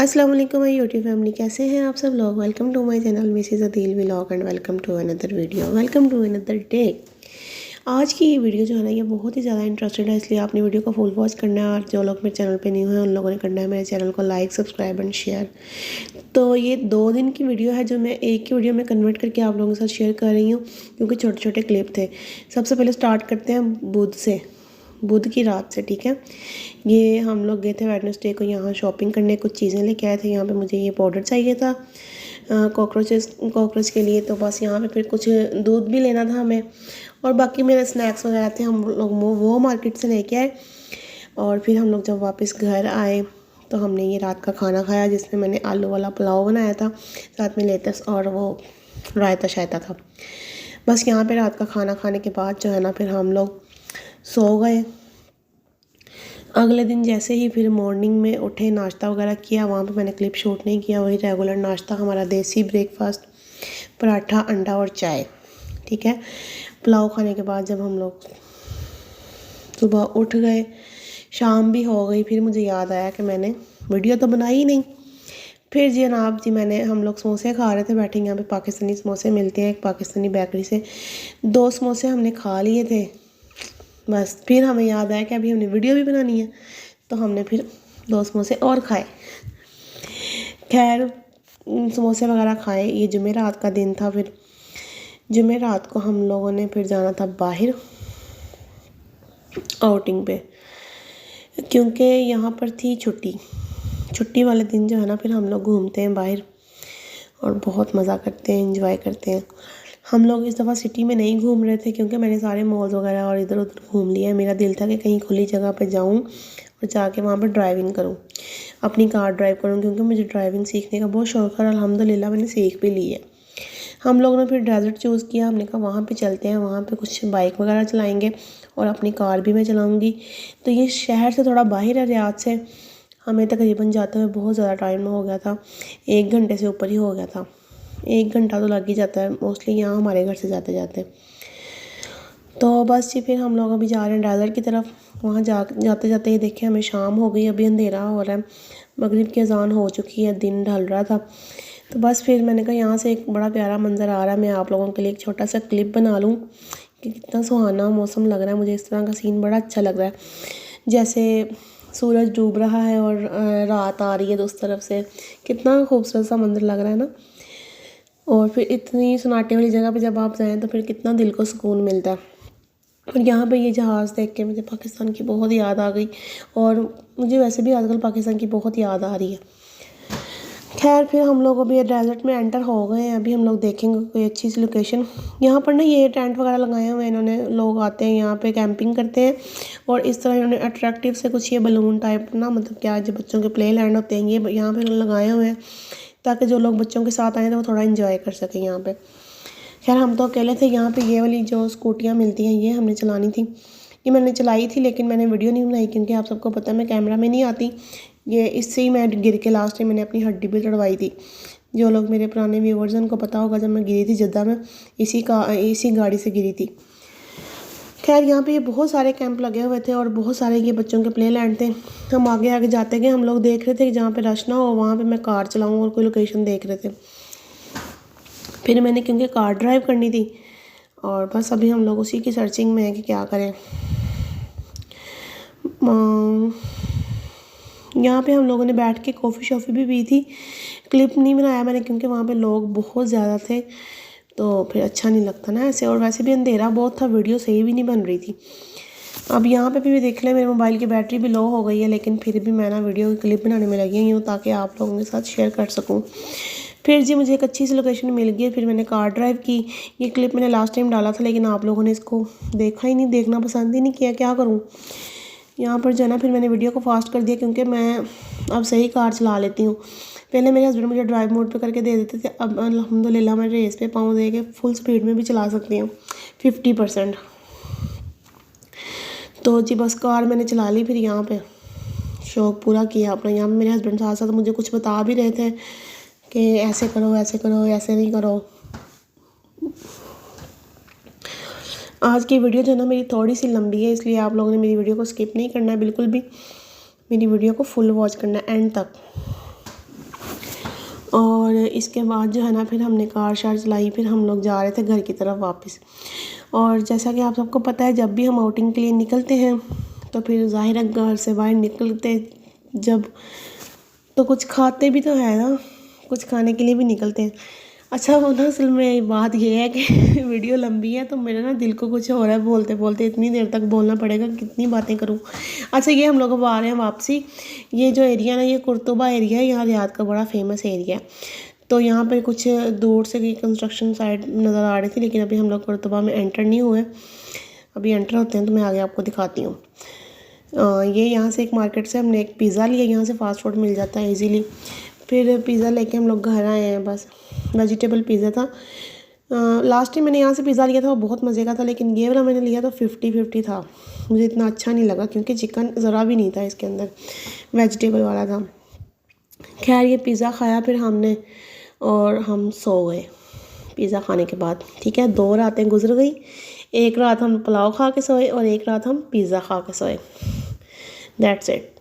अस्सलाम वालेकुम my YouTube family, कैसे हैं आप सब लोग। Welcome to my channel Mrs Adeel vlog and welcome to another video, welcome to another day. आज की ये वीडियो जो है ना, ये बहुत ही ज़्यादा इंटरेस्टेड है, इसलिए आपने वीडियो को फुल वॉच करना है। और जो लोग मेरे चैनल पे न्यू हैं उन लोगों ने करना है मेरे चैनल को लाइक, सब्सक्राइब एंड शेयर। तो ये 2 दिन की वीडियो है जो मैं एक ही वीडियो में कन्वर्ट करके आप लोगों के साथ शेयर कर रही हूँ, क्योंकि छोटे छोटे क्लिप थे। सबसे पहले स्टार्ट करते हैं बुध की रात से, ठीक है। ये हम लोग गए थे वेडनेसडे को यहाँ शॉपिंग करने, कुछ चीज़ें लेके आए थे। यहाँ पे मुझे ये पाउडर चाहिए था कॉकरोच के लिए, तो बस यहाँ पे फिर कुछ दूध भी लेना था हमें, और बाकी मेरे स्नैक्स वगैरह थे, हम लोग वो मार्केट से लेके आए। और फिर हम लोग जब वापस घर आए तो हमने ये रात का खाना खाया, जिसमें मैंने आलू वाला पुलाव बनाया था, साथ में लेटस और वो रायता शायता था। बस यहाँ पे रात का खाना खाने के बाद जो है ना, फिर हम लोग सो गए। अगले दिन जैसे ही फिर मॉर्निंग में उठे, नाश्ता वगैरह किया। वहाँ पे मैंने क्लिप शूट नहीं किया, वही रेगुलर नाश्ता हमारा, देसी ब्रेकफास्ट, पराठा, अंडा और चाय, ठीक है। पुलाव खाने के बाद जब हम लोग सुबह उठ गए, शाम भी हो गई, फिर मुझे याद आया कि मैंने वीडियो तो बनाई ही नहीं। फिर जनाब जी हम लोग समोसे खा रहे थे बैठे, यहाँ पे पाकिस्तानी समोसे मिलते हैं एक पाकिस्तानी बेकरी से। 2 समोसे हमने खा लिए थे। बस फिर हमें याद आया कि अभी हमने वीडियो भी बनानी है, तो हमने फिर 2 समोसे और खाए। खैर समोसे वगैरह खाए। ये जुमेरात का दिन था। फिर जुमेरात को हम लोगों ने फिर जाना था बाहर आउटिंग पे, क्योंकि यहाँ पर थी छुट्टी वाले दिन जो है ना, फिर हम लोग घूमते हैं बाहर और बहुत मज़ा करते हैं, एंजॉय करते हैं। हम लोग इस दफ़ा सिटी में नहीं घूम रहे थे, क्योंकि मैंने सारे मॉल्स वगैरह और इधर उधर घूम लिया है। मेरा दिल था कि कहीं खुली जगह पर जाऊं और जाके वहाँ पर ड्राइविंग करूं, अपनी कार ड्राइव करूं, क्योंकि मुझे ड्राइविंग सीखने का बहुत शौक़ है और अल्हम्दुलिल्लाह मैंने सीख भी ली है। हम लोगों ने फिर डेजर्ट चूज़ किया। हमने कहा वहाँ पे चलते हैं, वहाँ पे कुछ बाइक वगैरह चलाएँगे और अपनी कार भी मैं चलाऊँगी। तो ये शहर से थोड़ा बाहर है, रियाद से। हमें तकरीबन जाते हुए बहुत ज़्यादा टाइम हो गया था, 1 घंटे से ऊपर ही हो गया था। 1 घंटा तो लग ही जाता है मोस्टली यहाँ हमारे घर से जाते जाते। तो बस जी फिर हम लोग अभी जा रहे हैं डेजर्ट की तरफ। वहाँ जाते जाते ही देखे हमें शाम हो गई, अभी अंधेरा हो रहा है, मगरिब की अजान हो चुकी है, दिन ढल रहा था। तो बस फिर मैंने कहा यहाँ से एक बड़ा प्यारा मंज़र आ रहा है, मैं आप लोगों के लिए एक छोटा सा क्लिप बना लूँ कि कितना सुहाना मौसम लग रहा है। मुझे इस तरह का सीन बड़ा अच्छा लग रहा है, जैसे सूरज डूब रहा है और रात आ रही है उस तरफ से। कितना खूबसूरत सा मंजर लग रहा है ना। और फिर इतनी सन्नाटे वाली जगह पे जब आप जाएँ तो फिर कितना दिल को सुकून मिलता है। और यहाँ पे ये जहाज़ देख के मुझे पाकिस्तान की बहुत याद आ गई, और मुझे वैसे भी आजकल पाकिस्तान की बहुत याद आ रही है। खैर फिर हम लोग अभी डेजर्ट में एंटर हो गए हैं। अभी हम लोग देखेंगे कोई अच्छी सी लोकेशन। यहाँ पर ना ये टेंट वगैरह लगाए हुए हैं इन्होंने, लोग आते हैं यहाँ पे कैंपिंग करते हैं। और इस तरह इन्होंने अट्रैक्टिव से कुछ ये बलून टाइप ना, मतलब क्या, जो बच्चों के प्ले लैंड होते हैं, ये यहाँ पे लगाए हुए हैं, ताकि जो लोग बच्चों के साथ आए तो वो थोड़ा इन्जॉय कर सकें यहाँ पे। खैर हम तो अकेले थे। यहाँ पे ये वाली जो स्कूटियाँ मिलती हैं ये हमने चलानी थी। ये मैंने चलाई थी, लेकिन मैंने वीडियो नहीं बनाई, क्योंकि आप सबको पता है मैं कैमरा में नहीं आती। ये इससे ही मैं गिर के लास्ट टाइम मैंने अपनी हड्डी भी तड़वाई थी। जो लोग मेरे पुराने व्यूवर्स हैं उनको पता होगा, जब मैं गिरी थी जद्दा में, इसी गाड़ी से गिरी थी। खैर यहाँ पे ये बहुत सारे कैंप लगे हुए थे और बहुत सारे ये बच्चों के प्ले लैंड थे। हम आगे आगे जाते गए, हम लोग देख रहे थे कि जहाँ पे रश ना हो वहाँ पे मैं कार चलाऊँ और कोई लोकेशन देख रहे थे। फिर मैंने, क्योंकि कार ड्राइव करनी थी, और बस अभी हम लोग उसी की सर्चिंग में हैं कि क्या करें। यहाँ पे हम लोगों ने बैठ के कॉफ़ी शॉफ़ी भी पी थी। क्लिप नहीं बनाया मैंने, क्योंकि वहाँ पे लोग बहुत ज़्यादा थे, तो फिर अच्छा नहीं लगता ना ऐसे, और वैसे भी अंधेरा बहुत था, वीडियो सही भी नहीं बन रही थी। अब यहाँ पे भी देख लें, मेरे मोबाइल की बैटरी भी लो हो गई है, लेकिन फिर भी मैं ना वीडियो की क्लिप बनाने में लगी हुई हूँ, ताकि आप लोगों के साथ शेयर कर सकूँ। फिर जी मुझे एक अच्छी सी लोकेशन मिल गई, फिर मैंने कार ड्राइव की। ये क्लिप मैंने लास्ट टाइम डाला था, लेकिन आप लोगों ने इसको देखा ही नहीं, देखना पसंद ही नहीं किया, क्या करूँ। यहाँ पर जो है ना, फिर मैंने वीडियो को फास्ट कर दिया, क्योंकि मैं अब सही कार चला लेती हूँ। पहले मेरे हस्बैंड मुझे ड्राइव मोड पे करके दे देते थे, अब अल्हम्दुलिल्लाह मैं रेस पे पाँव दे के फुल स्पीड में भी चला सकती हूँ, 50%। तो जी बस कार मैंने चला ली। फिर यहाँ पे शौक़ पूरा किया अपना। यहाँ पे मेरे हस्बैंड साथ साथ मुझे कुछ बता भी रहे थे कि ऐसे करो, ऐसे करो, ऐसे नहीं करो। आज की वीडियो जो है ना मेरी थोड़ी सी लंबी है, इसलिए आप लोगों ने मेरी वीडियो को स्किप नहीं करना है बिल्कुल भी। मेरी वीडियो को फुल वॉच करना है एंड तक। और इसके बाद जो है ना फिर हमने कार शार चलाई, फिर हम लोग जा रहे थे घर की तरफ वापस। और जैसा कि आप सबको पता है, जब भी हम आउटिंग के लिए निकलते हैं तो फिर ज़ाहिर है घर से बाहर निकलते जब तो कुछ खाते भी तो है ना, कुछ खाने के लिए भी निकलते हैं। अच्छा वो ना असल में बात ये है कि वीडियो लंबी है तो मेरे ना दिल को कुछ हो रहा है बोलते बोलते, इतनी देर तक बोलना पड़ेगा, कितनी बातें करूँ। अच्छा ये हम लोग अब आ रहे हैं वापसी। ये जो एरिया ना, ये कुर्तुबा एरिया है, यहाँ रियाद का बड़ा फेमस एरिया है। तो यहाँ पर कुछ दूर से भी कंस्ट्रक्शन साइट नज़र आ रही थी, लेकिन अभी हम लोग कुर्तुबा में एंटर नहीं हुए। अभी एंटर होते हैं तो मैं आगे आपको दिखाती हूँ। ये यहाँ से एक मार्केट से हमने एक पिज़्ज़ा लिया, यहाँ से फ़ास्ट फूड मिल जाता है इजीली। फिर पिज़्ज़ा लेके हम लोग घर आए हैं, बस वेजिटेबल पिज़्ज़ा था। लास्ट टाइम मैंने यहाँ से पिज़्ज़ा लिया था, वो बहुत मज़े का था, लेकिन ये वाला मैंने लिया तो 50-50 था। मुझे इतना अच्छा नहीं लगा क्योंकि चिकन ज़रा भी नहीं था इसके अंदर, वेजिटेबल वाला था। खैर ये पिज़्ज़ा खाया फिर हमने और हम सो गए पिज़्ज़ा खाने के बाद। ठीक है, 2 रातें गुजर गई। एक रात हम पुलाव खा के सोए और एक रात हम पिज़्ज़ा खा के सोए। That's it.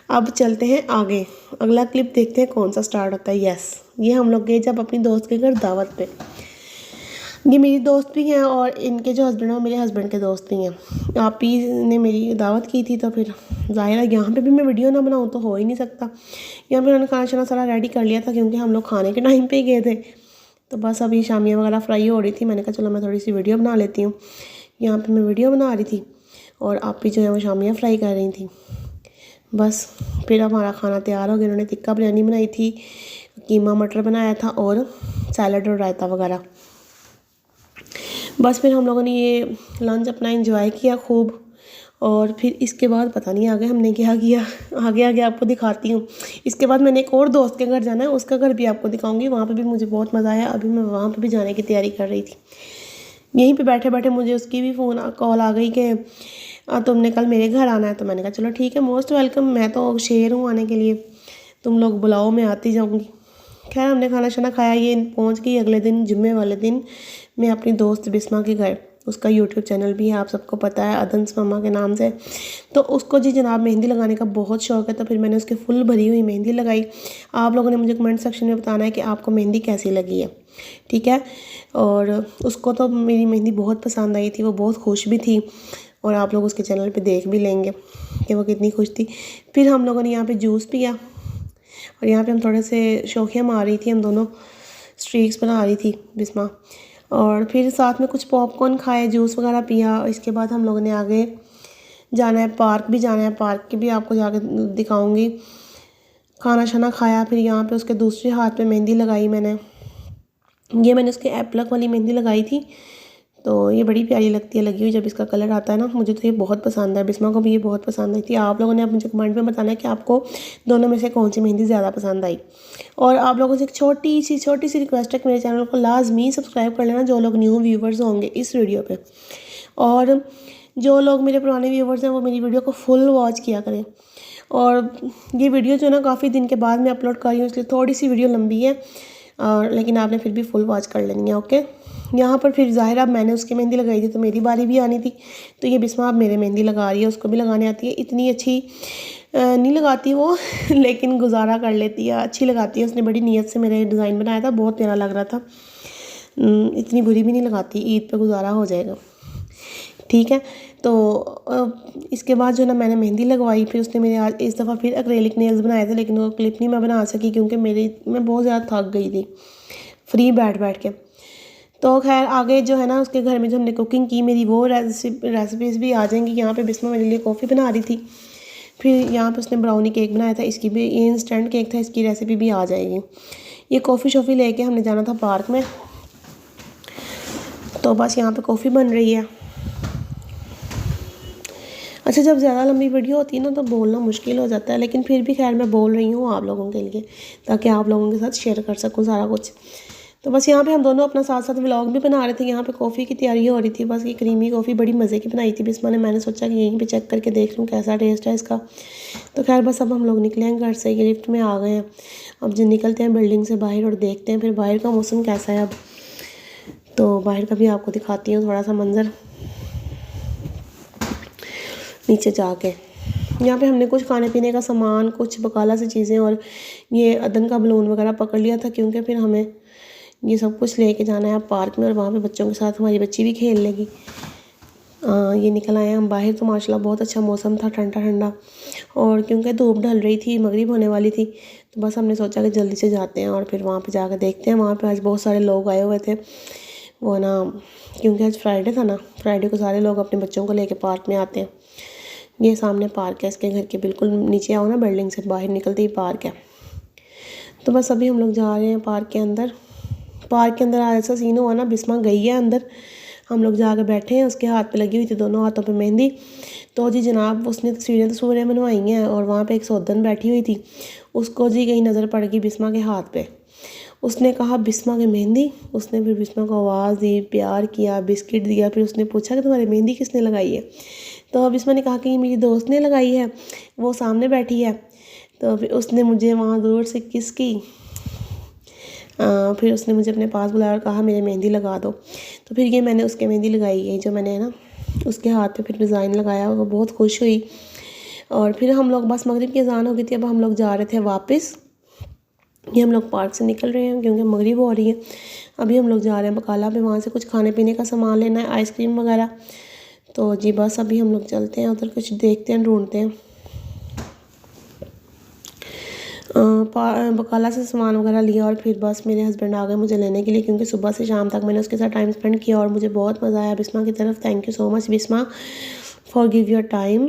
अब चलते हैं आगे, अगला क्लिप देखते हैं कौन सा स्टार्ट होता है। यस, ये हम लोग गए जब अपनी दोस्त के घर दावत पे। ये मेरी दोस्त भी हैं और इनके जो हस्बैंड हैं वो मेरे हस्बैंड के दोस्त भी हैं। आप ही ने मेरी दावत की थी तो फिर ज़ाहिर है यहाँ पे भी मैं वीडियो ना बनाऊँ तो हो ही नहीं सकता। यहाँ पे उन्होंने खाना शाना सारा रेडी कर लिया था क्योंकि हम लोग खाने के टाइम पे ही गए थे। तो बस अभी शामियाँ वगैरह फ्राई हो रही थी, मैंने कहा चलो मैं थोड़ी सी वीडियो बना लेती हूँ। यहाँ पे मैं वीडियो बना रही थी और आप ही जो है वो शामियाँ फ्राई कर रही थी। बस फिर हमारा खाना तैयार हो गया। उन्होंने टिक्का बिरयानी बनाई थी, कीमा मटर बनाया था और सैलड और रायता वगैरह। बस फिर हम लोगों ने ये लंच अपना एंजॉय किया खूब। और फिर इसके बाद पता नहीं आगे हमने क्या किया, आगे आगे आपको दिखाती हूँ। इसके बाद मैंने एक और दोस्त के घर जाना है, उसका घर भी आपको दिखाऊंगी। वहाँ पे भी मुझे बहुत मज़ा आया। अभी मैं वहाँ पे भी जाने की तैयारी कर रही थी। यहीं पे बैठे बैठे मुझे उसकी भी फ़ोन कॉल आ गई कि तुमने कल मेरे घर आना है। तो मैंने कहा चलो ठीक है, मोस्ट वेलकम, मैं तो शेर हूँ आने के लिए, तुम लोग बुलाओ मैं आती जाऊँगी। खैर हमने खाना शाना खाया, ये पहुँच गई अगले दिन जुम्मे वाले दिन मैं अपनी दोस्त बिस्मा के घर। उसका यूट्यूब चैनल भी है, आप सबको पता है, अदन्स मम्मा के नाम से। तो उसको जी जनाब मेहंदी लगाने का बहुत शौक़ है, तो फिर मैंने उसके फुल भरी हुई मेहंदी लगाई। आप लोगों ने मुझे कमेंट सेक्शन में बताना है कि आपको मेहंदी कैसी लगी है, ठीक है। और उसको तो मेरी मेहंदी बहुत पसंद आई थी, वो बहुत खुश भी थी। और आप लोग उसके चैनल पे देख भी लेंगे कि वो कितनी खुश थी। फिर हम लोगों ने यहाँ पे जूस पिया और यहाँ पे हम थोड़े से शौकियाँ मार रही थी, हम दोनों स्ट्रीक्स बना रही थी बिस्मा। और फिर साथ में कुछ पॉपकॉर्न खाए, जूस वगैरह पिया। इसके बाद हम लोगों ने आगे जाना है, पार्क भी जाना है, पार्क की भी आपको जाके दिखाऊंगी। खाना शाना खाया, फिर यहाँ पे उसके दूसरे हाथ पे मेहंदी लगाई मैंने। ये मैंने उसके एप्लक वाली मेहंदी लगाई थी, तो ये बड़ी प्यारी लगती है लगी हुई जब इसका कलर आता है ना। मुझे तो ये बहुत पसंद है, बिस्मा को भी ये बहुत पसंद आई थी। आप लोगों ने अब मुझे कमेंट में बताना है कि आपको दोनों में से कौन सी मेहंदी ज़्यादा पसंद आई। और आप लोगों से एक छोटी सी रिक्वेस्ट है कि मेरे चैनल को लाजमी सब्सक्राइब कर लेना, जो लोग न्यू व्यूवर्स होंगे इस वीडियो पर। और जो लोग मेरे पुराने व्यूवर्स हैं वो मेरी वीडियो को फुल वॉच किया करें। और ये वीडियो जो है ना काफ़ी दिन के बाद मैं अपलोड कर रही हूँ, इसलिए थोड़ी सी वीडियो लंबी है, लेकिन आपने फिर भी फुल वॉच कर लेनी है, ओके। यहाँ पर फिर ज़ाहिर अब मैंने उसकी मेहंदी लगाई थी तो मेरी बारी भी आनी थी। तो ये बिस्मा अब मेरे मेहंदी लगा रही है, उसको भी लगाने आती है। इतनी अच्छी नहीं लगाती वो लेकिन गुजारा कर लेती है, अच्छी लगाती है। उसने बड़ी नीयत से मेरे डिज़ाइन बनाया था, बहुत प्यारा लग रहा था। इतनी बुरी भी नहीं लगाती, ईद पे गुजारा हो जाएगा, ठीक है। तो इसके बाद जो है ना मैंने मेहंदी लगवाई। फिर उसने मेरे आज इस दफ़ा फिर एक्रेलिक नेल्स बनाए थे, लेकिन वो क्लिप नहीं मैं बना सकी क्योंकि मैं बहुत ज़्यादा थक गई थी फ्री बैठ के। तो खैर आगे जो है ना उसके घर में जो हमने कुकिंग की, मेरी वो रेसिपीज़ भी आ जाएंगी। यहाँ पे बिस्मा मेरे लिए कॉफ़ी बना रही थी। फिर यहाँ पे उसने ब्राउनी केक बनाया था, इसकी भी ये इंस्टेंट केक था, इसकी रेसिपी भी आ जाएगी। ये कॉफ़ी शॉफ़ी लेके हमने जाना था पार्क में। तो बस यहाँ पे कॉफ़ी बन रही है। अच्छा, जब ज़्यादा लंबी वीडियो होती है ना तो बोलना मुश्किल हो जाता है, लेकिन फिर भी खैर मैं बोल रही हूँ आप लोगों के लिए, ताकि आप लोगों के साथ शेयर कर सकूँ सारा कुछ। तो बस यहाँ पे हम दोनों अपना साथ साथ व्लॉग भी बना रहे थे। यहाँ पे कॉफ़ी की तैयारी हो रही थी। बस ये क्रीमी कॉफ़ी बड़ी मज़े की बनाई थी बिस्मा ने। मैंने सोचा कि यहीं पे चेक करके देख लूँ कैसा टेस्ट है इसका। तो खैर बस अब हम लोग निकले हैं घर से, ये लिफ्ट में आ गए हैं। अब जो निकलते हैं बिल्डिंग से बाहर और देखते हैं फिर बाहर का मौसम कैसा है अब। तो बाहर का भी आपको दिखाती हूँ थोड़ा सा मंज़र नीचे जाके। यहाँ पे हमने कुछ खाने पीने का सामान, कुछ बकाला से चीज़ें और ये अदन का बलून वगैरह पकड़ लिया था, क्योंकि फिर हमें ये सब कुछ लेके जाना है पार्क में और वहाँ पे बच्चों के साथ हमारी बच्ची भी खेल लेगी। ये निकल आए हम बाहर, तो माशाल्लाह बहुत अच्छा मौसम था, ठंडा ठंडा, और क्योंकि धूप ढल रही थी, मगरिब होने वाली थी, तो बस हमने सोचा कि जल्दी से जाते हैं और फिर वहाँ पे जाकर देखते हैं। वहाँ पे आज बहुत सारे लोग आए हुए थे, वो ना क्योंकि आज फ्राइडे था ना, फ्राइडे को सारे लोग अपने बच्चों को लेके पार्क में आते हैं। ये सामने पार्क है, इसके घर के बिल्कुल नीचे आओ ना, बिल्डिंग से बाहर निकलते ही पार्क है। तो बस अभी हम लोग जा रहे हैं पार्क के अंदर। पार्क के अंदर आज ऐसा सीन हुआ ना, बिस्मा गई है अंदर, हम लोग जाकर बैठे हैं, उसके हाथ पे लगी हुई थी, दोनों हाथों पे मेहंदी। तो जी जनाब उसने तस्वीरें बनवाई हैं और वहाँ पे एक सौदन बैठी हुई थी, उसको जी कहीं नज़र पड़ गई बिस्मा के हाथ पे। उसने कहा बिस्मा की मेहंदी, उसने फिर बिस्मा को आवाज़ दी, प्यार किया, बिस्किट दिया, फिर उसने पूछा कि तुम्हारी मेहंदी किसने लगाई है। तो बिस्मा ने कहा कि मेरी दोस्त ने लगाई है, वो सामने बैठी है। तो फिर उसने मुझे वहाँ दूर से किस की, फिर उसने मुझे अपने पास बुलाया और कहा मेरी मेहंदी लगा दो। तो फिर ये मैंने उसके मेहंदी लगाई है, जो मैंने ना उसके हाथ पे फिर डिज़ाइन लगाया, वो बहुत खुश हुई। और फिर हम लोग बस मगरिब की अज़ान हो गई थी, अब हम लोग जा रहे थे वापस। ये हम लोग पार्क से निकल रहे हैं क्योंकि मगरिब हो रही है। अभी हम लोग जा रहे हैं बकाला पे, वहाँ से कुछ खाने पीने का सामान लेना है, आइसक्रीम वगैरह। तो जी बस अभी हम लोग चलते हैं उधर, कुछ देखते हैं, ढूंढते हैं। बकाला से सामान वगैरह लिया और फिर बस मेरे हस्बैंड आ गए मुझे लेने के लिए, क्योंकि सुबह से शाम तक मैंने उसके साथ टाइम स्पेंड किया और मुझे बहुत मज़ा आया बिस्मा की तरफ। Thank you so much Bisma for give your time.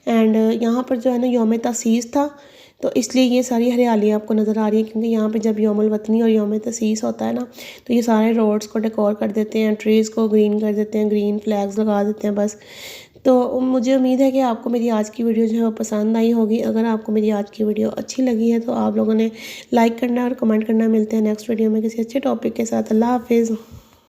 And यहाँ पर जो है ना यौम तसीस था, तो इसलिए ये सारी हरियाली आपको नज़र आ रही है, क्योंकि यहाँ पे जब यौमुल वतनी और यौम तसीस होता है ना, तो ये सारे रोड्स को डेकोर कर देते हैं, ट्रीज़ को ग्रीन कर देते हैं, ग्रीन फ्लैग्स लगा देते हैं बस। तो मुझे उम्मीद है कि आपको मेरी आज की वीडियो जो है वो पसंद आई होगी। अगर आपको मेरी आज की वीडियो अच्छी लगी है तो आप लोगों ने लाइक करना और कमेंट करना। मिलते हैं नेक्स्ट वीडियो में किसी अच्छे टॉपिक के साथ। अल्लाह हाफिज़।